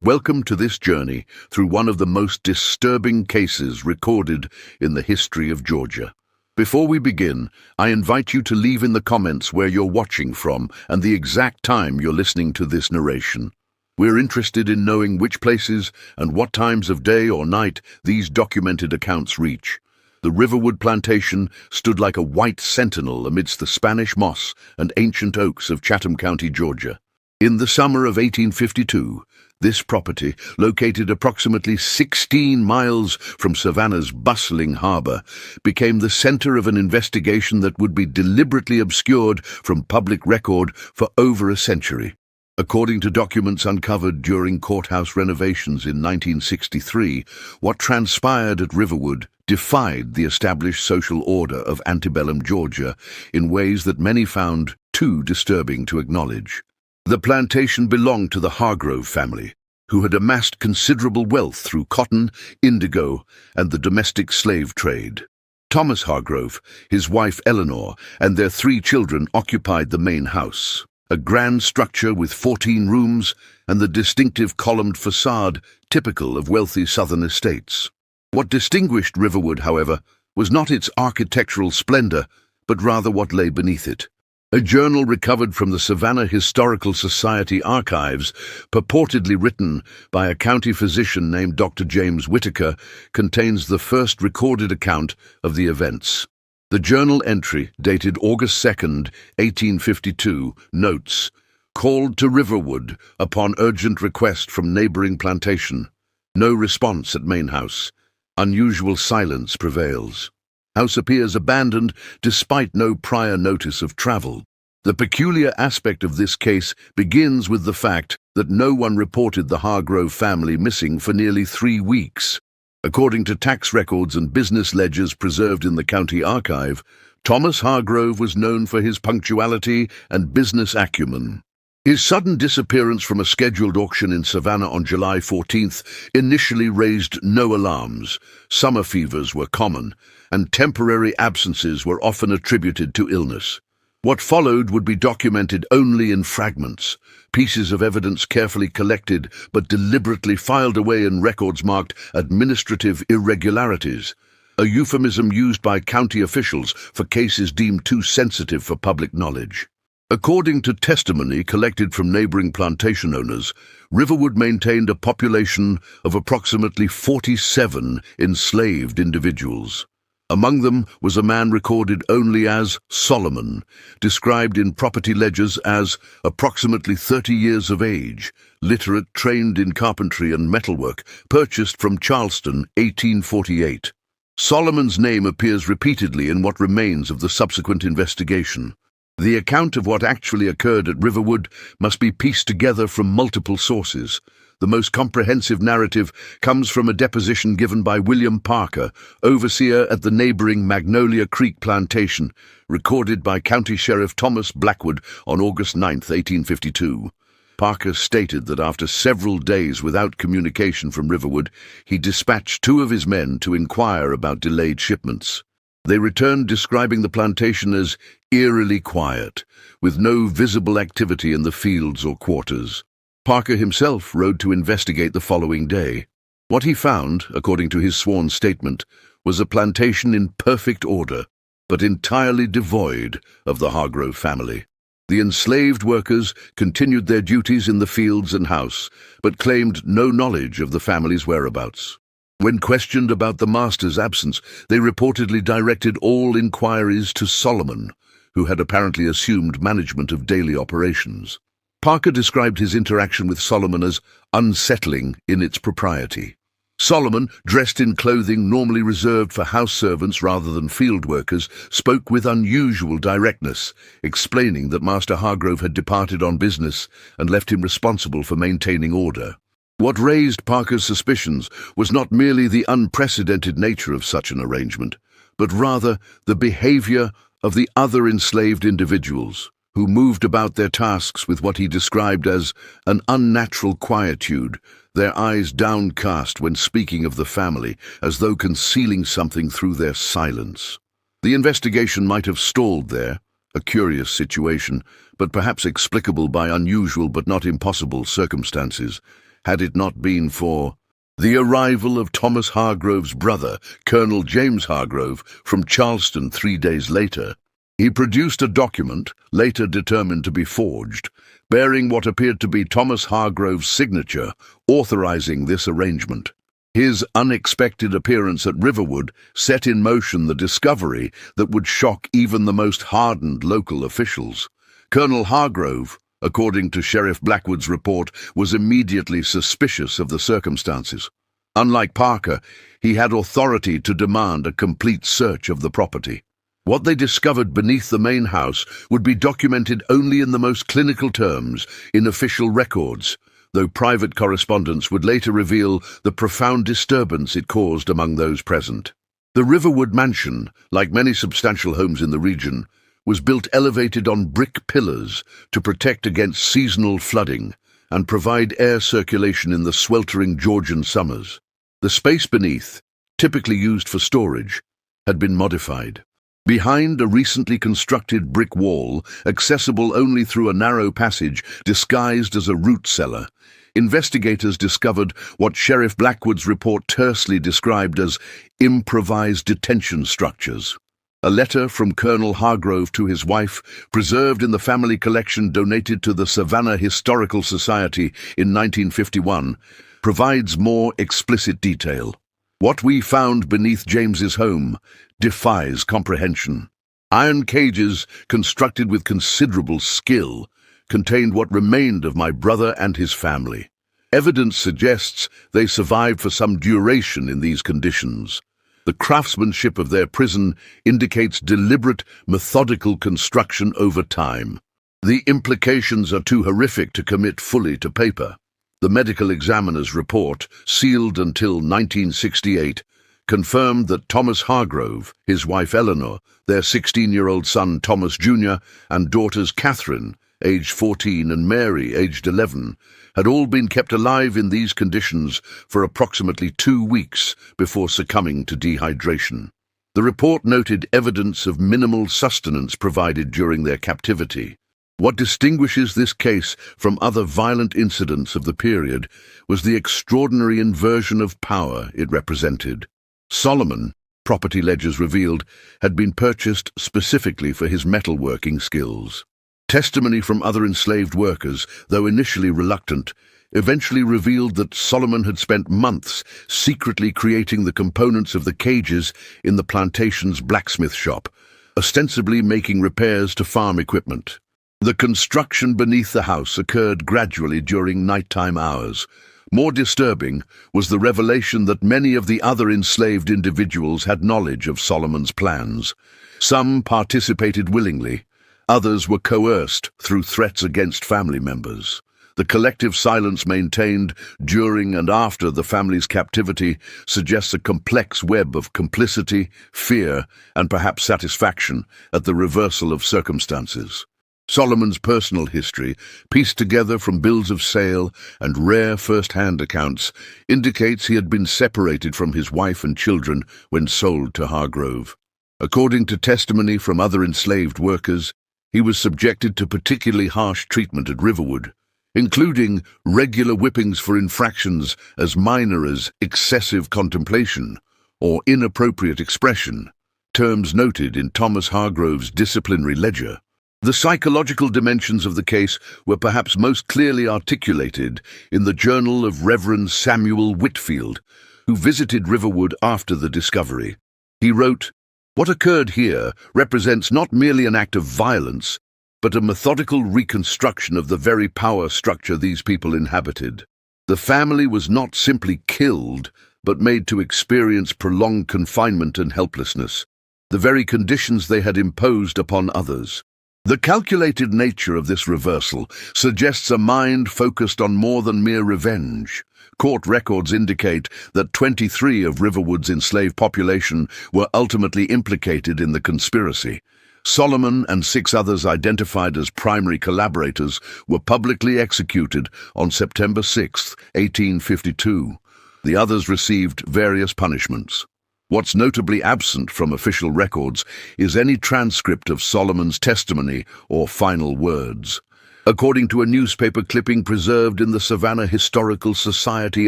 Welcome to this journey through one of the most disturbing cases recorded in the history of Georgia. Before we begin, I invite you to leave in the comments where you're watching from and the exact time you're listening to this narration. We're interested in knowing which places and what times of day or night these documented accounts reach. The Riverwood Plantation stood like a white sentinel amidst the Spanish moss and ancient oaks of Chatham County, Georgia. In the summer of 1852, this property, located approximately 16 miles from Savannah's bustling harbor, became the center of an investigation that would be deliberately obscured from public record for over a century. According to documents uncovered during courthouse renovations in 1963, what transpired at Riverwood defied the established social order of antebellum Georgia in ways that many found too disturbing to acknowledge. The plantation belonged to the Hargrove family, who had amassed considerable wealth through cotton, indigo, and the domestic slave trade. Thomas Hargrove, his wife Eleanor, and their 3 children occupied the main house, a grand structure with 14 rooms and the distinctive columned facade typical of wealthy southern estates. What distinguished Riverwood, however, was not its architectural splendor, but rather what lay beneath it. A journal recovered from the Savannah Historical Society archives, purportedly written by a county physician named Dr. James Whitaker, contains the first recorded account of the events. The journal entry, dated August 2, 1852, notes, "Called to Riverwood upon urgent request from neighboring plantation. No response at main house. Unusual silence prevails. House appears abandoned despite no prior notice of travel." The peculiar aspect of this case begins with the fact that no one reported the Hargrove family missing for nearly 3 weeks. According to tax records and business ledgers preserved in the county archive, Thomas Hargrove was known for his punctuality and business acumen. His sudden disappearance from a scheduled auction in Savannah on July 14th initially raised no alarms. Summer fevers were common, and temporary absences were often attributed to illness. What followed would be documented only in fragments, pieces of evidence carefully collected but deliberately filed away in records marked administrative irregularities, a euphemism used by county officials for cases deemed too sensitive for public knowledge. According to testimony collected from neighboring plantation owners, Riverwood maintained a population of approximately 47 enslaved individuals. Among them was a man recorded only as Solomon, described in property ledgers as approximately 30 years of age, literate, trained in carpentry and metalwork, purchased from Charleston, 1848. Solomon's name appears repeatedly in what remains of the subsequent investigation. The account of what actually occurred at Riverwood must be pieced together from multiple sources. The most comprehensive narrative comes from a deposition given by William Parker, overseer at the neighboring Magnolia Creek Plantation, recorded by County Sheriff Thomas Blackwood on August 9, 1852. Parker stated that after several days without communication from Riverwood, he dispatched 2 of his men to inquire about delayed shipments. They returned describing the plantation as eerily quiet, with no visible activity in the fields or quarters. Parker himself rode to investigate the following day. What he found, according to his sworn statement, was a plantation in perfect order, but entirely devoid of the Hargrove family. The enslaved workers continued their duties in the fields and house, but claimed no knowledge of the family's whereabouts. When questioned about the master's absence, they reportedly directed all inquiries to Solomon, who had apparently assumed management of daily operations. Parker described his interaction with Solomon as unsettling in its propriety. Solomon, dressed in clothing normally reserved for house servants rather than field workers, spoke with unusual directness, explaining that Master Hargrove had departed on business and left him responsible for maintaining order. What raised Parker's suspicions was not merely the unprecedented nature of such an arrangement, but rather the behavior of the other enslaved individuals, who moved about their tasks with what he described as an unnatural quietude, their eyes downcast when speaking of the family, as though concealing something through their silence. The investigation might have stalled there, a curious situation, but perhaps explicable by unusual but not impossible circumstances, had it not been for the arrival of Thomas Hargrove's brother, Colonel James Hargrove, from Charleston 3 days later. He produced a document, later determined to be forged, bearing what appeared to be Thomas Hargrove's signature, authorizing this arrangement. His unexpected appearance at Riverwood set in motion the discovery that would shock even the most hardened local officials. Colonel Hargrove, according to Sheriff Blackwood's report, was immediately suspicious of the circumstances. Unlike Parker, he had authority to demand a complete search of the property. What they discovered beneath the main house would be documented only in the most clinical terms in official records, though private correspondence would later reveal the profound disturbance it caused among those present. The Riverwood mansion, like many substantial homes in the region, was built elevated on brick pillars to protect against seasonal flooding and provide air circulation in the sweltering Georgian summers. The space beneath, typically used for storage, had been modified. Behind a recently constructed brick wall, accessible only through a narrow passage disguised as a root cellar, investigators discovered what Sheriff Blackwood's report tersely described as improvised detention structures. A letter from Colonel Hargrove to his wife, preserved in the family collection donated to the Savannah Historical Society in 1951, provides more explicit detail. What we found beneath James's home defies comprehension. Iron cages, constructed with considerable skill, contained what remained of my brother and his family. Evidence suggests they survived for some duration in these conditions. The craftsmanship of their prison indicates deliberate, methodical construction over time. The implications are too horrific to commit fully to paper. The medical examiner's report, sealed until 1968, confirmed that Thomas Hargrove, his wife Eleanor, their 16-year-old son Thomas Jr., and daughters Catherine, aged 14, and Mary, aged 11, had all been kept alive in these conditions for approximately 2 weeks before succumbing to dehydration. The report noted evidence of minimal sustenance provided during their captivity. What distinguishes this case from other violent incidents of the period was the extraordinary inversion of power it represented. Solomon, property ledgers revealed, had been purchased specifically for his metalworking skills. Testimony from other enslaved workers, though initially reluctant, eventually revealed that Solomon had spent months secretly creating the components of the cages in the plantation's blacksmith shop, ostensibly making repairs to farm equipment. The construction beneath the house occurred gradually during nighttime hours. More disturbing was the revelation that many of the other enslaved individuals had knowledge of Solomon's plans. Some participated willingly. Others were coerced through threats against family members. The collective silence maintained during and after the family's captivity suggests a complex web of complicity, fear, and perhaps satisfaction at the reversal of circumstances. Solomon's personal history, pieced together from bills of sale and rare first-hand accounts, indicates he had been separated from his wife and children when sold to Hargrove. According to testimony from other enslaved workers, he was subjected to particularly harsh treatment at Riverwood, including regular whippings for infractions as minor as excessive contemplation or inappropriate expression, terms noted in Thomas Hargrove's disciplinary ledger. The psychological dimensions of the case were perhaps most clearly articulated in the journal of Reverend Samuel Whitfield, who visited Riverwood after the discovery. He wrote, "What occurred here represents not merely an act of violence, but a methodical reconstruction of the very power structure these people inhabited. The family was not simply killed, but made to experience prolonged confinement and helplessness, the very conditions they had imposed upon others. The calculated nature of this reversal suggests a mind focused on more than mere revenge. Court records indicate that 23 of Riverwood's enslaved population were ultimately implicated in the conspiracy. Solomon and 6 others identified as primary collaborators were publicly executed on September 6, 1852. The others received various punishments. What's notably absent from official records is any transcript of Solomon's testimony or final words. According to a newspaper clipping preserved in the Savannah Historical Society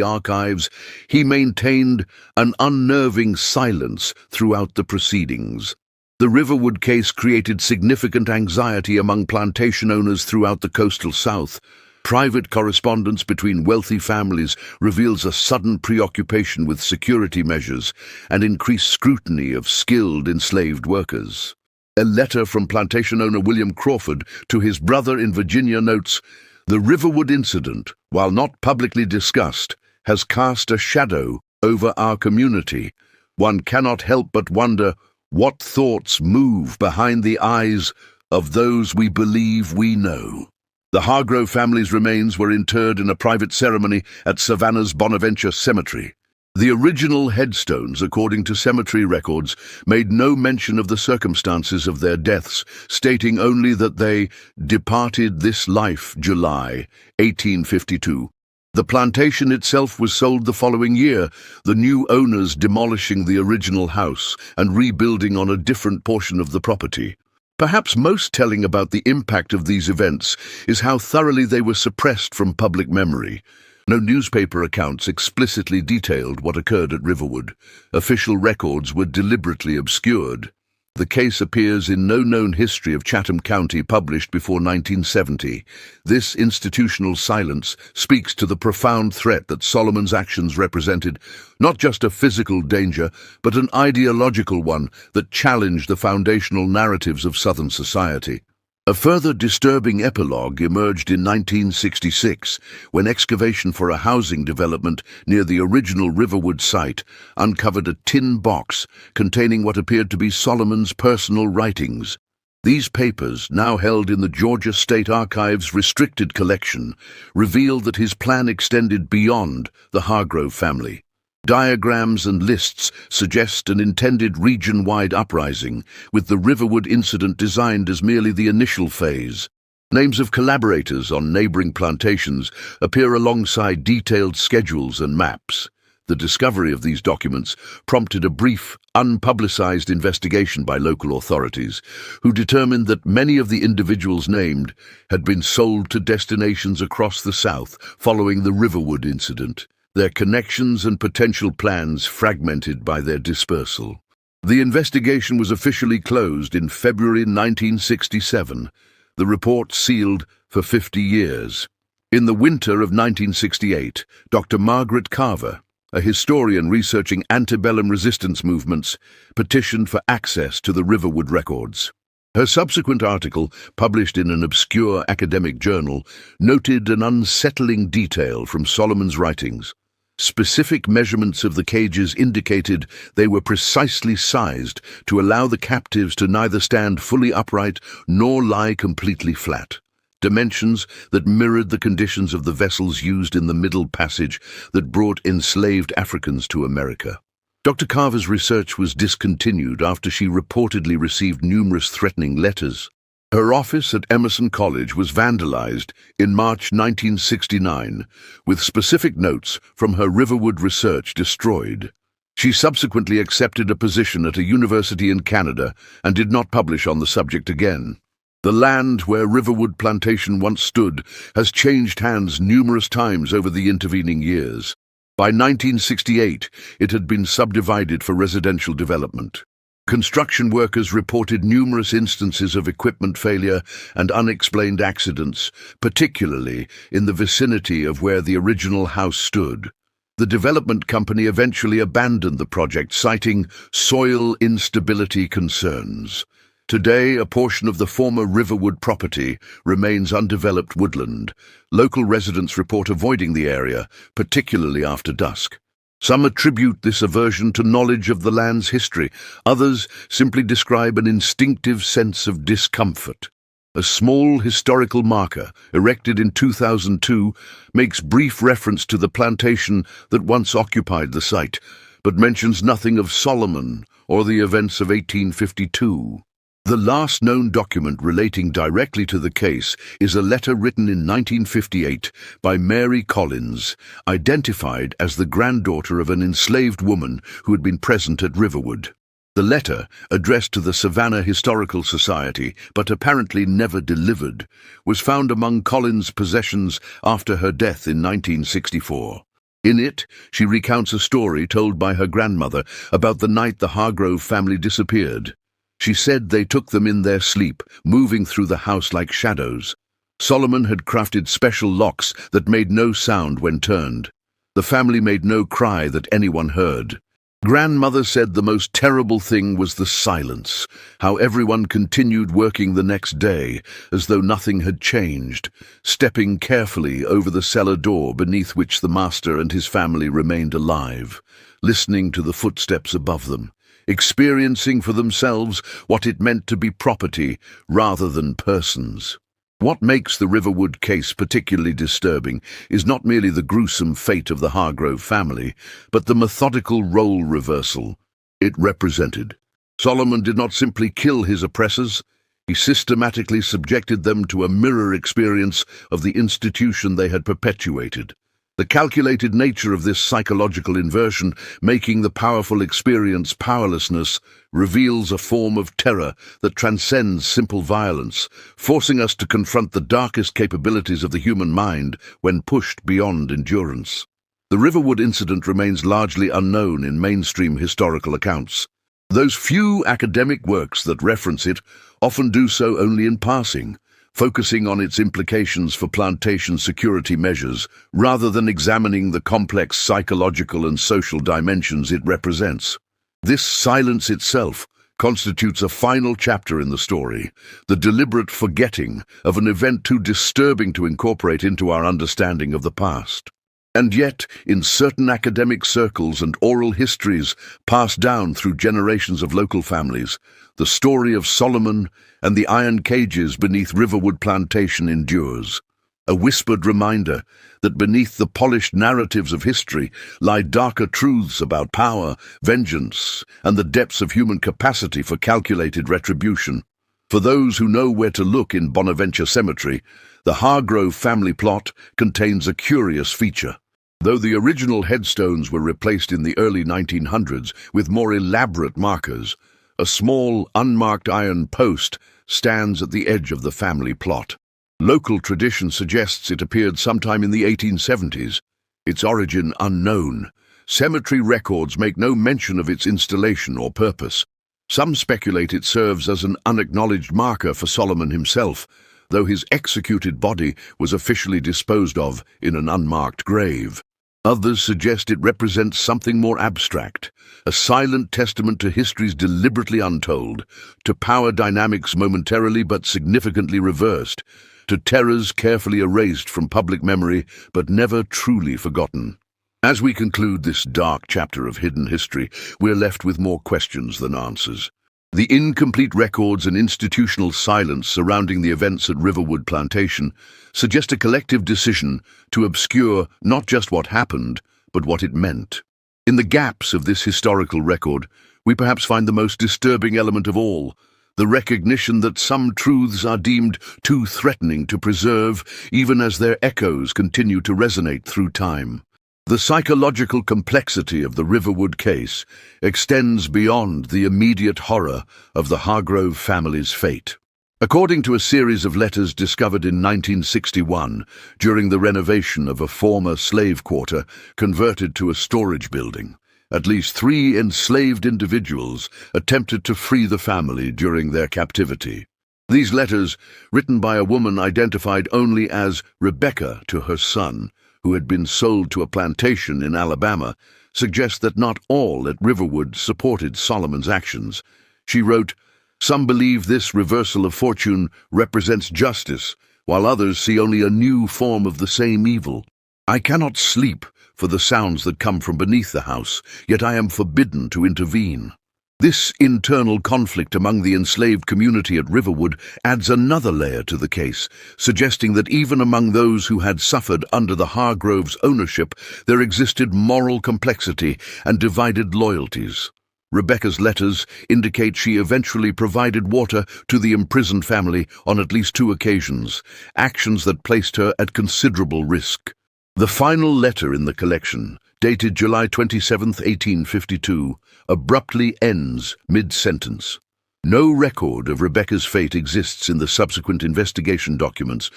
archives, he maintained an unnerving silence throughout the proceedings. The Riverwood case created significant anxiety among plantation owners throughout the coastal South. Private correspondence between wealthy families reveals a sudden preoccupation with security measures and increased scrutiny of skilled enslaved workers. A letter from plantation owner William Crawford to his brother in Virginia notes, "The Riverwood incident, while not publicly discussed, has cast a shadow over our community. One cannot help but wonder what thoughts move behind the eyes of those we believe we know." The Hargrove family's remains were interred in a private ceremony at Savannah's Bonaventure Cemetery. The original headstones, according to cemetery records, made no mention of the circumstances of their deaths, stating only that they departed this life July 1852. The plantation itself was sold the following year, the new owners demolishing the original house and rebuilding on a different portion of the property. Perhaps most telling about the impact of these events is how thoroughly they were suppressed from public memory. No newspaper accounts explicitly detailed what occurred at Riverwood. Official records were deliberately obscured. The case appears in no known history of Chatham County published before 1970. This institutional silence speaks to the profound threat that Solomon's actions represented, not just a physical danger, but an ideological one that challenged the foundational narratives of Southern society. A further disturbing epilogue emerged in 1966 when excavation for a housing development near the original Riverwood site uncovered a tin box containing what appeared to be Solomon's personal writings. These papers, now held in the Georgia State Archives restricted collection, reveal that his plan extended beyond the Hargrove family. Diagrams and lists suggest an intended region-wide uprising, with the Riverwood incident designed as merely the initial phase. Names of collaborators on neighboring plantations appear alongside detailed schedules and maps. The discovery of these documents prompted a brief, unpublicized investigation by local authorities, who determined that many of the individuals named had been sold to destinations across the South following the Riverwood incident, their connections and potential plans fragmented by their dispersal. The investigation was officially closed in February 1967, the report sealed for 50 years. In the winter of 1968, Dr. Margaret Carver, a historian researching antebellum resistance movements, petitioned for access to the Riverwood records. Her subsequent article, published in an obscure academic journal, noted an unsettling detail from Solomon's writings. Specific measurements of the cages indicated they were precisely sized to allow the captives to neither stand fully upright nor lie completely flat. Dimensions that mirrored the conditions of the vessels used in the Middle Passage that brought enslaved Africans to America. Dr. Carver's research was discontinued after she reportedly received numerous threatening letters. Her office at Emerson College was vandalized in March 1969, with specific notes from her Riverwood research destroyed. She subsequently accepted a position at a university in Canada and did not publish on the subject again. The land where Riverwood Plantation once stood has changed hands numerous times over the intervening years. By 1968, it had been subdivided for residential development. Construction workers reported numerous instances of equipment failure and unexplained accidents, particularly in the vicinity of where the original house stood. The development company eventually abandoned the project, citing soil instability concerns. Today, a portion of the former Riverwood property remains undeveloped woodland. Local residents report avoiding the area, particularly after dusk. Some attribute this aversion to knowledge of the land's history. Others simply describe an instinctive sense of discomfort. A small historical marker, erected in 2002, makes brief reference to the plantation that once occupied the site, but mentions nothing of Solomon or the events of 1852. The last known document relating directly to the case is a letter written in 1958 by Mary Collins, identified as the granddaughter of an enslaved woman who had been present at Riverwood. The letter, addressed to the Savannah Historical Society, but apparently never delivered, was found among Collins' possessions after her death in 1964. In it, she recounts a story told by her grandmother about the night the Hargrove family disappeared. She said they took them in their sleep, moving through the house like shadows. Solomon had crafted special locks that made no sound when turned. The family made no cry that anyone heard. Grandmother said the most terrible thing was the silence, how everyone continued working the next day, as though nothing had changed, stepping carefully over the cellar door beneath which the master and his family remained alive, listening to the footsteps above them, experiencing for themselves what it meant to be property rather than persons. What makes the Riverwood case particularly disturbing is not merely the gruesome fate of the Hargrove family, but the methodical role reversal it represented. Solomon did not simply kill his oppressors, he systematically subjected them to a mirror experience of the institution they had perpetuated. The calculated nature of this psychological inversion, making the powerful experience powerlessness, reveals a form of terror that transcends simple violence, forcing us to confront the darkest capabilities of the human mind when pushed beyond endurance. The Riverwood incident remains largely unknown in mainstream historical accounts. Those few academic works that reference it often do so only in passing, focusing on its implications for plantation security measures rather than examining the complex psychological and social dimensions it represents. This silence itself constitutes a final chapter in the story, the deliberate forgetting of an event too disturbing to incorporate into our understanding of the past. And yet, in certain academic circles and oral histories passed down through generations of local families, the story of Solomon and the iron cages beneath Riverwood Plantation endures, a whispered reminder that beneath the polished narratives of history lie darker truths about power, vengeance, and the depths of human capacity for calculated retribution. For those who know where to look in Bonaventure Cemetery, the Hargrove family plot contains a curious feature. Though the original headstones were replaced in the early 1900s with more elaborate markers, a small, unmarked iron post stands at the edge of the family plot. Local tradition suggests it appeared sometime in the 1870s, its origin unknown. Cemetery records make no mention of its installation or purpose. Some speculate it serves as an unacknowledged marker for Solomon himself, though his executed body was officially disposed of in an unmarked grave. Others suggest it represents something more abstract, a silent testament to history's deliberately untold, to power dynamics momentarily but significantly reversed, to terrors carefully erased from public memory but never truly forgotten. As we conclude this dark chapter of hidden history, we're left with more questions than answers. The incomplete records and institutional silence surrounding the events at Riverwood Plantation suggest a collective decision to obscure not just what happened, but what it meant. In the gaps of this historical record, we perhaps find the most disturbing element of all, the recognition that some truths are deemed too threatening to preserve, even as their echoes continue to resonate through time. The psychological complexity of the Riverwood case extends beyond the immediate horror of the Hargrove family's fate. According to a series of letters discovered in 1961 during the renovation of a former slave quarter converted to a storage building, at least 3 enslaved individuals attempted to free the family during their captivity. These letters, written by a woman identified only as Rebecca to her son, who had been sold to a plantation in Alabama, suggest that not all at Riverwood supported Solomon's actions. She wrote, "Some believe this reversal of fortune represents justice, while others see only a new form of the same evil. I cannot sleep for the sounds that come from beneath the house, yet I am forbidden to intervene." This internal conflict among the enslaved community at Riverwood adds another layer to the case, suggesting that even among those who had suffered under the Hargroves' ownership, there existed moral complexity and divided loyalties. Rebecca's letters indicate she eventually provided water to the imprisoned family on at least 2 occasions, actions that placed her at considerable risk. The final letter in the collection, dated July 27, 1852, abruptly ends mid-sentence. No record of Rebecca's fate exists in the subsequent investigation documents,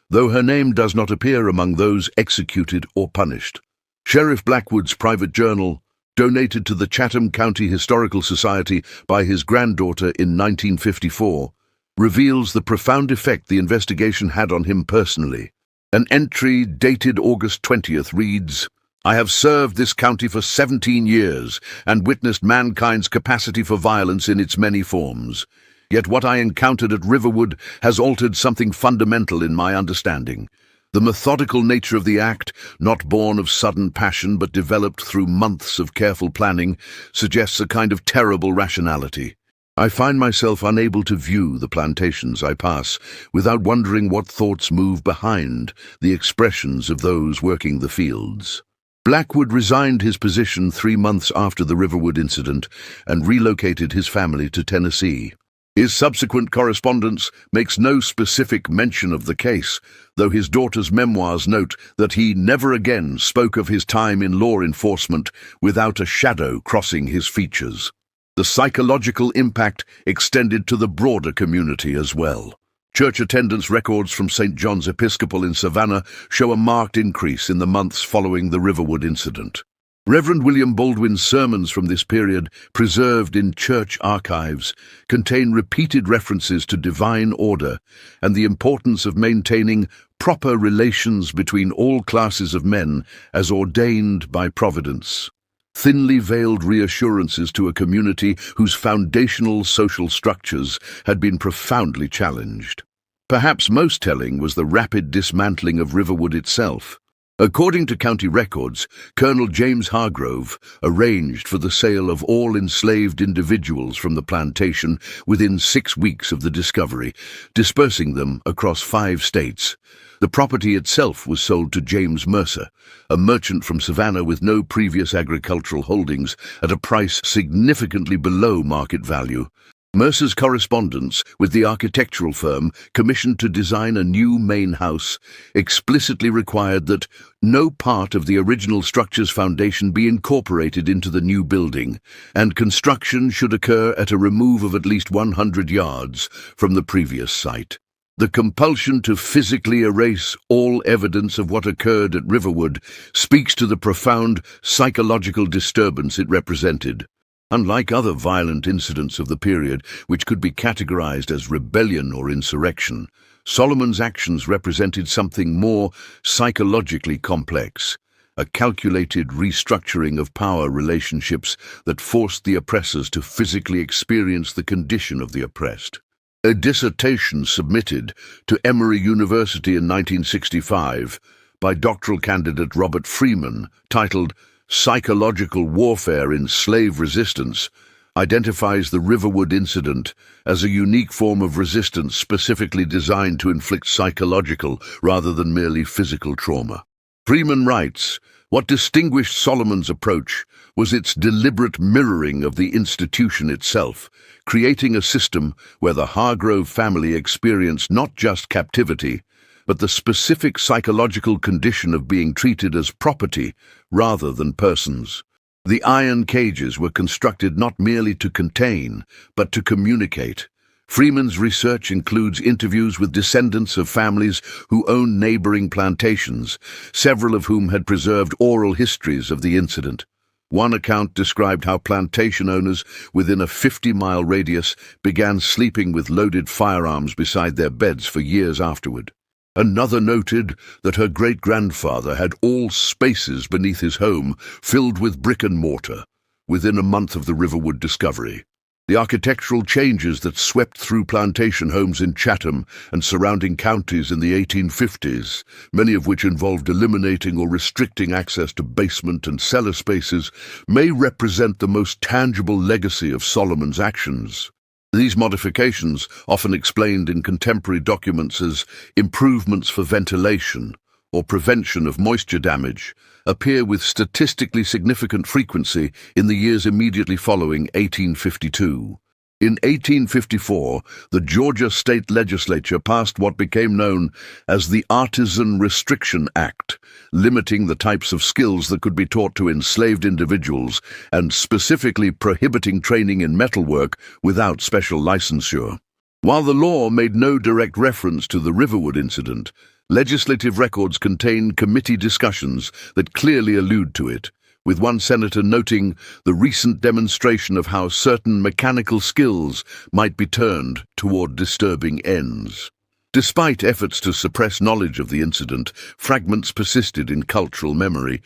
though her name does not appear among those executed or punished. Sheriff Blackwood's private journal, donated to the Chatham County Historical Society by his granddaughter in 1954, reveals the profound effect the investigation had on him personally. An entry dated August 20th reads, "I have served this county for 17 years and witnessed mankind's capacity for violence in its many forms. Yet what I encountered at Riverwood has altered something fundamental in my understanding. The methodical nature of the act, not born of sudden passion but developed through months of careful planning, suggests a kind of terrible rationality. I find myself unable to view the plantations I pass without wondering what thoughts move behind the expressions of those working the fields." Blackwood resigned his position 3 months after the Riverwood incident and relocated his family to Tennessee. His subsequent correspondence makes no specific mention of the case, though his daughter's memoirs note that he never again spoke of his time in law enforcement without a shadow crossing his features. The psychological impact extended to the broader community as well. Church attendance records from St. John's Episcopal in Savannah show a marked increase in the months following the Riverwood incident. Reverend William Baldwin's sermons from this period, preserved in church archives, contain repeated references to divine order and the importance of maintaining proper relations between all classes of men as ordained by Providence. Thinly veiled reassurances to a community whose foundational social structures had been profoundly challenged. Perhaps most telling was the rapid dismantling of Riverwood itself. According to county records, Colonel James Hargrove arranged for the sale of all enslaved individuals from the plantation within 6 weeks of the discovery, dispersing them across 5 states. The property itself was sold to James Mercer, a merchant from Savannah with no previous agricultural holdings, at a price significantly below market value. Mercer's correspondence with the architectural firm commissioned to design a new main house explicitly required that no part of the original structure's foundation be incorporated into the new building, and construction should occur at a remove of at least 100 yards from the previous site. The compulsion to physically erase all evidence of what occurred at Riverwood speaks to the profound psychological disturbance it represented. Unlike other violent incidents of the period, which could be categorized as rebellion or insurrection, Solomon's actions represented something more psychologically complex, a calculated restructuring of power relationships that forced the oppressors to physically experience the condition of the oppressed. A dissertation submitted to Emory University in 1965 by doctoral candidate Robert Freeman, titled "Psychological Warfare in Slave Resistance," identifies the Riverwood incident as a unique form of resistance specifically designed to inflict psychological rather than merely physical trauma. Freeman writes, "What distinguished Solomon's approach was its deliberate mirroring of the institution itself, creating a system where the Hargrove family experienced not just captivity, but the specific psychological condition of being treated as property rather than persons. The iron cages were constructed not merely to contain, but to communicate." Freeman's research includes interviews with descendants of families who owned neighboring plantations, several of whom had preserved oral histories of the incident. One account described how plantation owners within a 50-mile radius began sleeping with loaded firearms beside their beds for years afterward. Another noted that her great-grandfather had all spaces beneath his home filled with brick and mortar within a month of the Riverwood discovery. The architectural changes that swept through plantation homes in Chatham and surrounding counties in the 1850s, many of which involved eliminating or restricting access to basement and cellar spaces, may represent the most tangible legacy of Solomon's actions. These modifications, often explained in contemporary documents as improvements for ventilation or prevention of moisture damage, appear with statistically significant frequency in the years immediately following 1852. In 1854, the Georgia state legislature passed what became known as the Artisan Restriction Act, limiting the types of skills that could be taught to enslaved individuals and specifically prohibiting training in metalwork without special licensure. While the law made no direct reference to the Riverwood incident, legislative records contain committee discussions that clearly allude to it, with one senator noting the recent demonstration of how certain mechanical skills might be turned toward disturbing ends. Despite efforts to suppress knowledge of the incident, fragments persisted in cultural memory.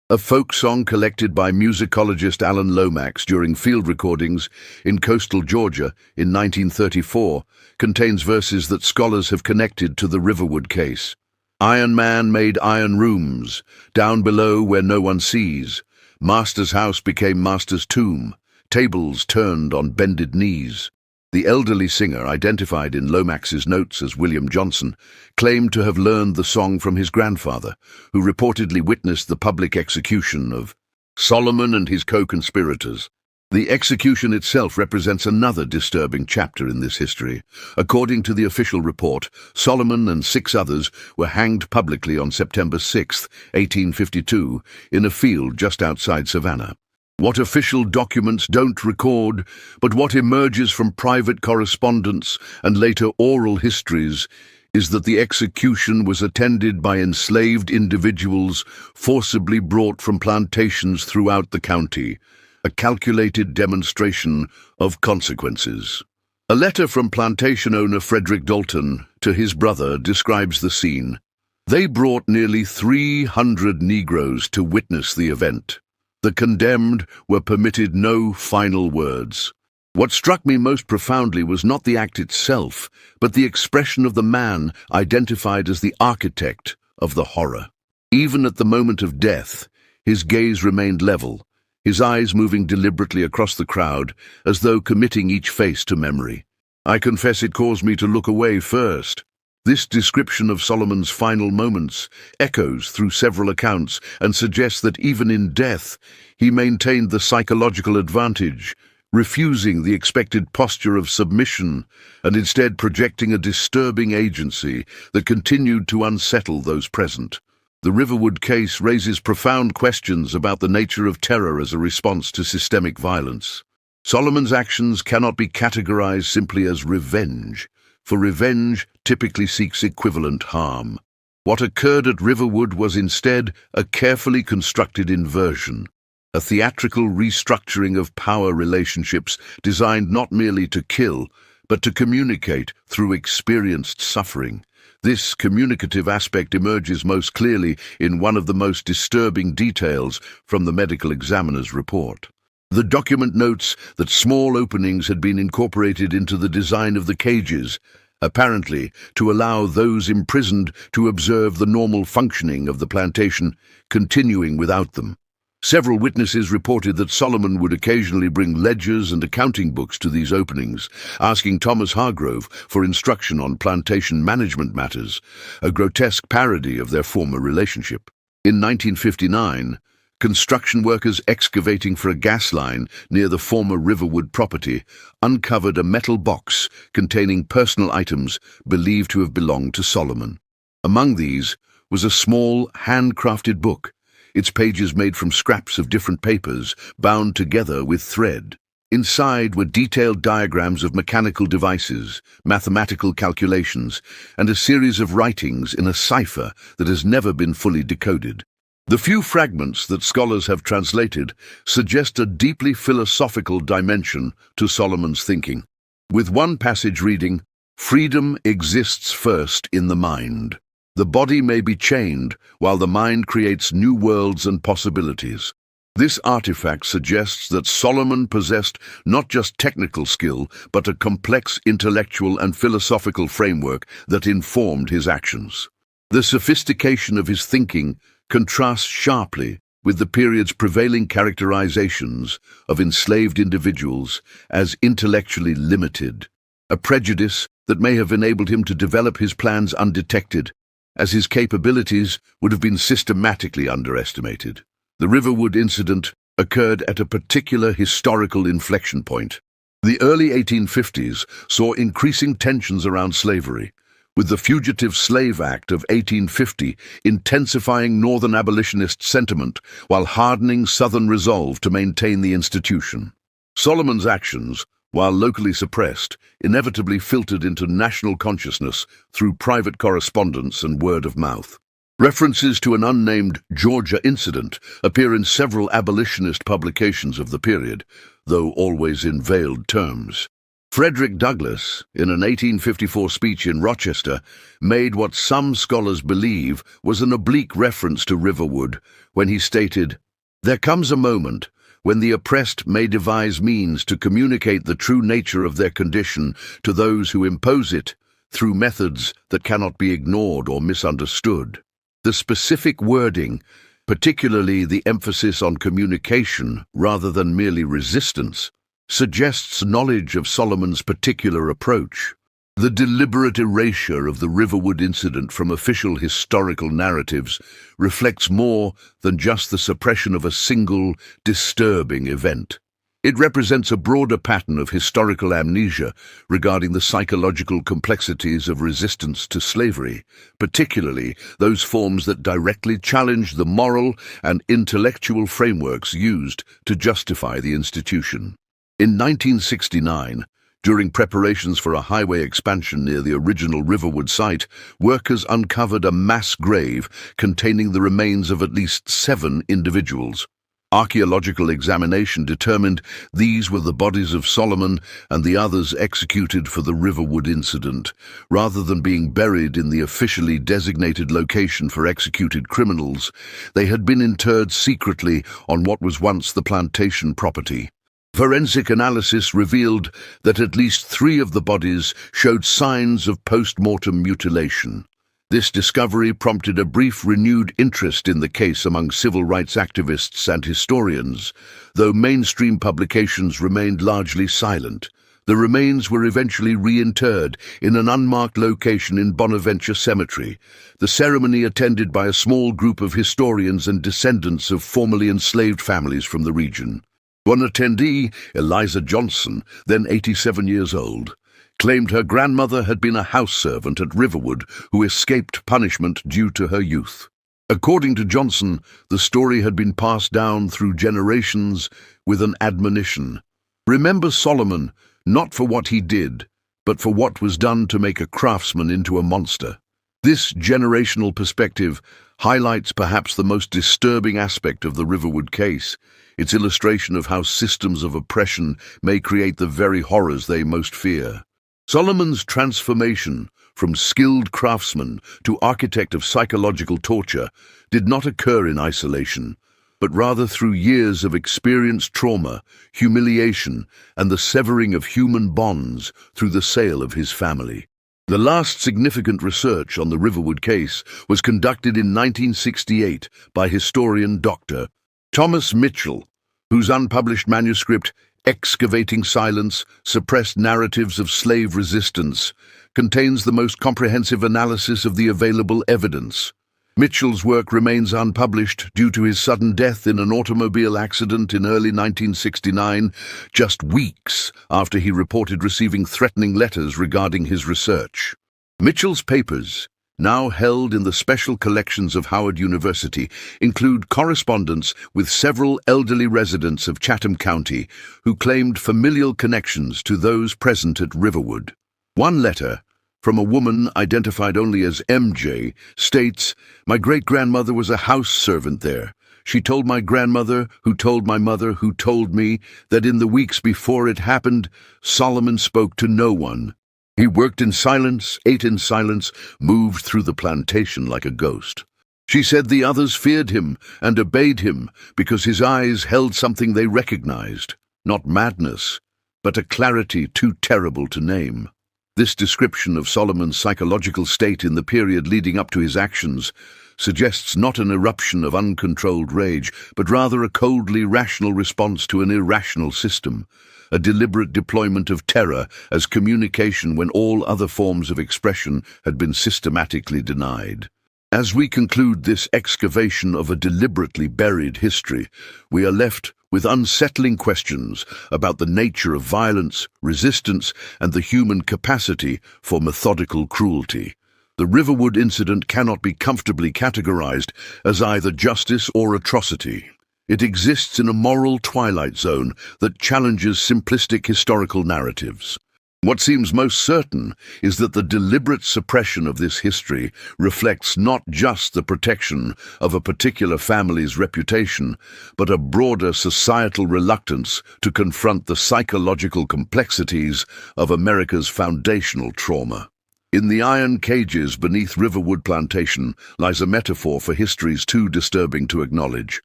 A folk song collected by musicologist Alan Lomax during field recordings in coastal Georgia in 1934 contains verses that scholars have connected to the Riverwood case. Iron man made iron rooms, down below where no one sees. Master's house became master's tomb, tables turned on bended knees. The elderly singer, identified in Lomax's notes as William Johnson, claimed to have learned the song from his grandfather, who reportedly witnessed the public execution of Solomon and his co-conspirators. The execution itself represents another disturbing chapter in this history. According to the official report, Solomon and 6 others were hanged publicly on September 6, 1852, in a field just outside Savannah. What official documents don't record, but what emerges from private correspondence and later oral histories, is that the execution was attended by enslaved individuals forcibly brought from plantations throughout the county, a calculated demonstration of consequences. A letter from plantation owner Frederick Dalton to his brother describes the scene. They brought nearly 300 Negroes to witness the event. The condemned were permitted no final words. What struck me most profoundly was not the act itself, but the expression of the man identified as the architect of the horror. Even at the moment of death, his gaze remained level, his eyes moving deliberately across the crowd, as though committing each face to memory. I confess it caused me to look away first. This description of Solomon's final moments echoes through several accounts and suggests that even in death, he maintained the psychological advantage, refusing the expected posture of submission and instead projecting a disturbing agency that continued to unsettle those present. The Riverwood case raises profound questions about the nature of terror as a response to systemic violence. Solomon's actions cannot be categorized simply as revenge, for revenge typically seeks equivalent harm. What occurred at Riverwood was instead a carefully constructed inversion, a theatrical restructuring of power relationships designed not merely to kill, but to communicate through experienced suffering. This communicative aspect emerges most clearly in one of the most disturbing details from the medical examiner's report. The document notes that small openings had been incorporated into the design of the cages, apparently to allow those imprisoned to observe the normal functioning of the plantation, continuing without them. Several witnesses reported that Solomon would occasionally bring ledgers and accounting books to these openings, asking Thomas Hargrove for instruction on plantation management matters, a grotesque parody of their former relationship. In 1959, construction workers excavating for a gas line near the former Riverwood property uncovered a metal box containing personal items believed to have belonged to Solomon. Among these was a small, handcrafted book, its pages made from scraps of different papers, bound together with thread. Inside were detailed diagrams of mechanical devices, mathematical calculations, and a series of writings in a cipher that has never been fully decoded. The few fragments that scholars have translated suggest a deeply philosophical dimension to Solomon's thinking, with one passage reading, "Freedom exists first in the mind. The body may be chained, while the mind creates new worlds and possibilities." This artifact suggests that Solomon possessed not just technical skill, but a complex intellectual and philosophical framework that informed his actions. The sophistication of his thinking contrasts sharply with the period's prevailing characterizations of enslaved individuals as intellectually limited, a prejudice that may have enabled him to develop his plans undetected, as his capabilities would have been systematically underestimated. The Riverwood incident occurred at a particular historical inflection point. The early 1850s saw increasing tensions around slavery, with the Fugitive Slave Act of 1850 intensifying Northern abolitionist sentiment while hardening Southern resolve to maintain the institution. Solomon's actions, while locally suppressed, inevitably filtered into national consciousness through private correspondence and word of mouth. References to an unnamed Georgia incident appear in several abolitionist publications of the period, though always in veiled terms. Frederick Douglass, in an 1854 speech in Rochester, made what some scholars believe was an oblique reference to Riverwood when he stated, "There comes a moment when the oppressed may devise means to communicate the true nature of their condition to those who impose it through methods that cannot be ignored or misunderstood." The specific wording, particularly the emphasis on communication rather than merely resistance, suggests knowledge of Solomon's particular approach. The deliberate erasure of the Riverwood incident from official historical narratives reflects more than just the suppression of a single, disturbing event. It represents a broader pattern of historical amnesia regarding the psychological complexities of resistance to slavery, particularly those forms that directly challenge the moral and intellectual frameworks used to justify the institution. In 1969, during preparations for a highway expansion near the original Riverwood site, workers uncovered a mass grave containing the remains of at least 7 individuals. Archaeological examination determined these were the bodies of Solomon and the others executed for the Riverwood incident, rather than being buried in the officially designated location for executed criminals. They had been interred secretly on what was once the Plantation property. Forensic analysis revealed that at least 3 of the bodies showed signs of post-mortem mutilation. This discovery prompted a brief renewed interest in the case among civil rights activists and historians, though mainstream publications remained largely silent. The remains were eventually reinterred in an unmarked location in Bonaventure Cemetery, the ceremony attended by a small group of historians and descendants of formerly enslaved families from the region. One attendee, Eliza Johnson, then 87 years old, claimed her grandmother had been a house servant at Riverwood who escaped punishment due to her youth. According to Johnson, the story had been passed down through generations with an admonition. Remember Solomon, not for what he did, but for what was done to make a craftsman into a monster. This generational perspective highlights perhaps the most disturbing aspect of the Riverwood case, its illustration of how systems of oppression may create the very horrors they most fear. Solomon's transformation from skilled craftsman to architect of psychological torture did not occur in isolation, but rather through years of experienced trauma, humiliation, and the severing of human bonds through the sale of his family. The last significant research on the Riverwood case was conducted in 1968 by historian Dr. Thomas Mitchell, whose unpublished manuscript, Excavating Silence, Suppressed Narratives of Slave Resistance, contains the most comprehensive analysis of the available evidence. Mitchell's work remains unpublished due to his sudden death in an automobile accident in early 1969, just weeks after he reported receiving threatening letters regarding his research. Mitchell's papers, now held in the special collections of Howard University, include correspondence with several elderly residents of Chatham County who claimed familial connections to those present at Riverwood. One letter, from a woman identified only as MJ, states, "My great-grandmother was a house servant there. She told my grandmother, who told my mother, who told me, that in the weeks before it happened, Solomon spoke to no one. He worked in silence, ate in silence, moved through the plantation like a ghost. She said the others feared him and obeyed him because his eyes held something they recognized, not madness, but a clarity too terrible to name." This description of Solomon's psychological state in the period leading up to his actions suggests not an eruption of uncontrolled rage, but rather a coldly rational response to an irrational system, a deliberate deployment of terror as communication when all other forms of expression had been systematically denied. As we conclude this excavation of a deliberately buried history, we are left with unsettling questions about the nature of violence, resistance, and the human capacity for methodical cruelty. The Riverwood incident cannot be comfortably categorized as either justice or atrocity. It exists in a moral twilight zone that challenges simplistic historical narratives. What seems most certain is that the deliberate suppression of this history reflects not just the protection of a particular family's reputation, but a broader societal reluctance to confront the psychological complexities of America's foundational trauma. In the iron cages beneath Riverwood Plantation lies a metaphor for histories too disturbing to acknowledge.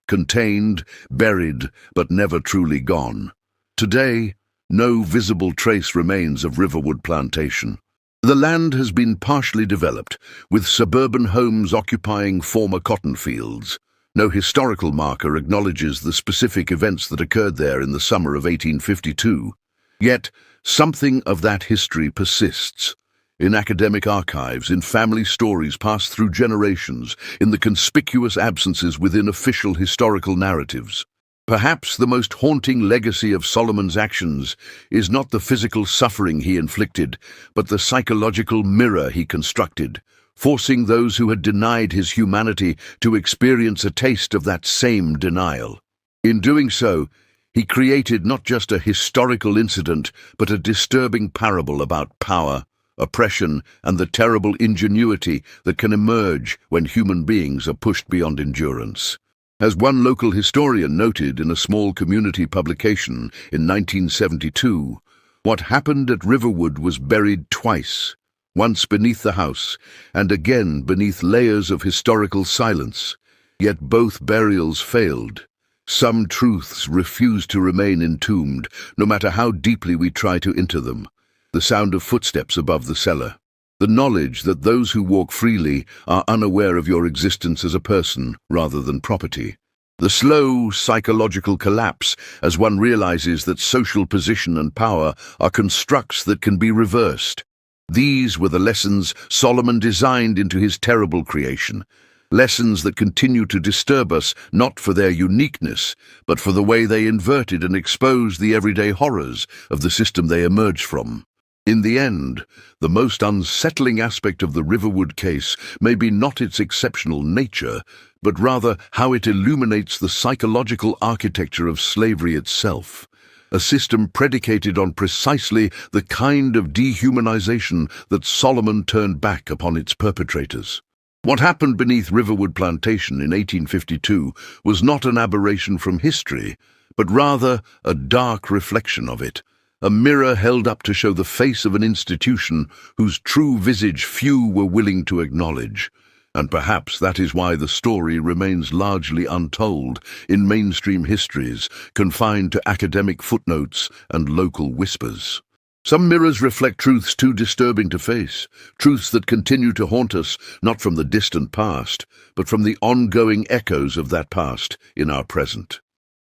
Contained, buried, but never truly gone. Today, no visible trace remains of Riverwood Plantation. The land has been partially developed, with suburban homes occupying former cotton fields. No historical marker acknowledges the specific events that occurred there in the summer of 1852. Yet, something of that history persists. In academic archives, in family stories passed through generations, in the conspicuous absences within official historical narratives. Perhaps the most haunting legacy of Solomon's actions is not the physical suffering he inflicted, but the psychological mirror he constructed, forcing those who had denied his humanity to experience a taste of that same denial. In doing so, he created not just a historical incident, but a disturbing parable about power, oppression, and the terrible ingenuity that can emerge when human beings are pushed beyond endurance. As one local historian noted in a small community publication in 1972, what happened at Riverwood was buried twice, once beneath the house, and again beneath layers of historical silence. Yet both burials failed. Some truths refuse to remain entombed, no matter how deeply we try to enter them. The sound of footsteps above the cellar. The knowledge that those who walk freely are unaware of your existence as a person rather than property. The slow psychological collapse as one realizes that social position and power are constructs that can be reversed. These were the lessons Solomon designed into his terrible creation. Lessons that continue to disturb us not for their uniqueness, but for the way they inverted and exposed the everyday horrors of the system they emerged from. In the end, the most unsettling aspect of the Riverwood case may be not its exceptional nature, but rather how it illuminates the psychological architecture of slavery itself, a system predicated on precisely the kind of dehumanization that Solomon turned back upon its perpetrators. What happened beneath Riverwood Plantation in 1852 was not an aberration from history, but rather a dark reflection of it. A mirror held up to show the face of an institution whose true visage few were willing to acknowledge. And perhaps that is why the story remains largely untold in mainstream histories, confined to academic footnotes and local whispers. Some mirrors reflect truths too disturbing to face, truths that continue to haunt us not from the distant past, but from the ongoing echoes of that past in our present.